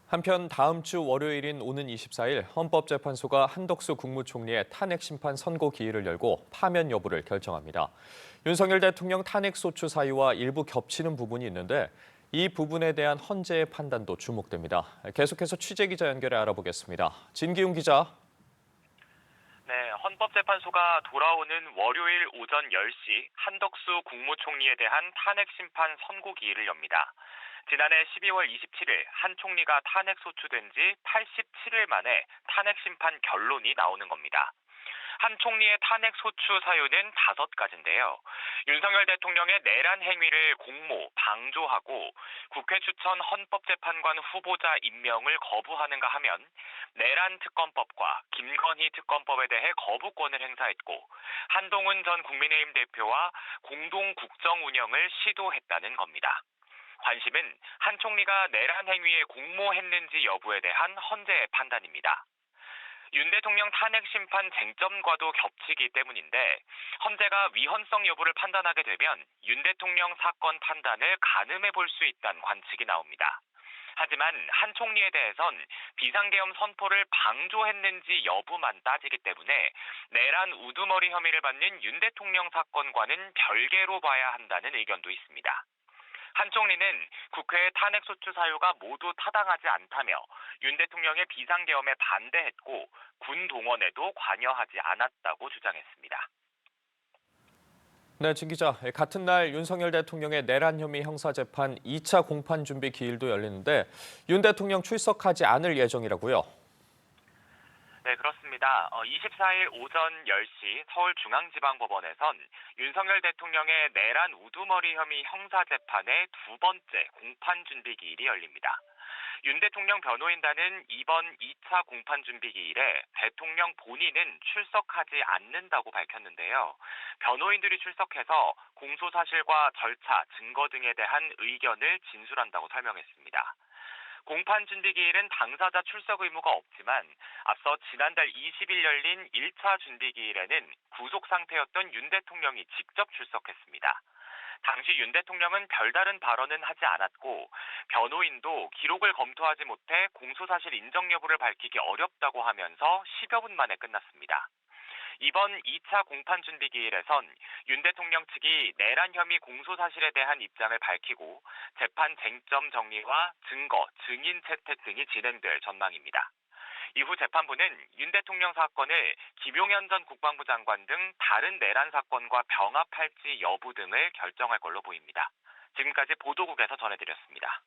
한편 다음 주 월요일인 오는 24일 헌법재판소가 한덕수 국무총리의 탄핵 심판 선고 기일을 열고 파면 여부를 결정합니다. 윤석열 대통령 탄핵소추 사유와 일부 겹치는 부분이 있는데 이 부분에 대한 헌재의 판단도 주목됩니다. 계속해서 취재기자 연결해 알아보겠습니다. 진기훈 기자. 네, 헌법재판소가 돌아오는 월요일 오전 10시 한덕수 국무총리에 대한 탄핵 심판 선고 기일을 엽니다. 지난해 12월 27일 한 총리가 탄핵 소추된 지 87일 만에 탄핵 심판 결론이 나오는 겁니다. 한 총리의 탄핵 소추 사유는 5가지인데요. 윤석열 대통령의 내란 행위를 공모, 방조하고 국회 추천 헌법재판관 후보자 임명을 거부하는가 하면 내란 특검법과 김건희 특검법에 대해 거부권을 행사했고 한동훈 전 국민의힘 대표와 공동 국정 운영을 시도했다는 겁니다. 관심은 한 총리가 내란 행위에 공모했는지 여부에 대한 헌재의 판단입니다. 윤 대통령 탄핵 심판 쟁점과도 겹치기 때문인데 헌재가 위헌성 여부를 판단하게 되면 윤 대통령 사건 판단을 가늠해 볼 수 있다는 관측이 나옵니다. 하지만 한 총리에 대해선 비상계엄 선포를 방조했는지 여부만 따지기 때문에 내란 우두머리 혐의를 받는 윤 대통령 사건과는 별개로 봐야 한다는 의견도 있습니다. 한 총리는 국회의 탄핵소추 사유가 모두 타당하지 않다며 윤 대통령의 비상계엄에 반대했고 군 동원에도 관여하지 않았다고 주장했습니다. 네, 진 기자. 같은 날 윤석열 대통령의 내란 혐의 형사재판 2차 공판 준비 기일도 열리는데 윤 대통령 출석하지 않을 예정이라고요. 네, 그렇습니다. 24일 오전 10시 서울중앙지방법원에선 윤석열 대통령의 내란 우두머리 혐의 형사재판의 두 번째 공판 준비 기일이 열립니다. 윤 대통령 변호인단은 이번 2차 공판 준비 기일에 대통령 본인은 출석하지 않는다고 밝혔는데요. 변호인들이 출석해서 공소 사실과 절차, 증거 등에 대한 의견을 진술한다고 설명했습니다. 공판 준비 기일은 당사자 출석 의무가 없지만 앞서 지난달 20일 열린 1차 준비 기일에는 구속 상태였던 윤 대통령이 직접 출석했습니다. 당시 윤 대통령은 별다른 발언은 하지 않았고 변호인도 기록을 검토하지 못해 공소사실 인정 여부를 밝히기 어렵다고 하면서 10여 분 만에 끝났습니다. 이번 2차 공판 준비 기일에선 윤 대통령 측이 내란 혐의 공소 사실에 대한 입장을 밝히고 재판 쟁점 정리와 증거, 증인 채택 등이 진행될 전망입니다. 이후 재판부는 윤 대통령 사건을 김용현 전 국방부 장관 등 다른 내란 사건과 병합할지 여부 등을 결정할 걸로 보입니다. 지금까지 보도국에서 전해드렸습니다.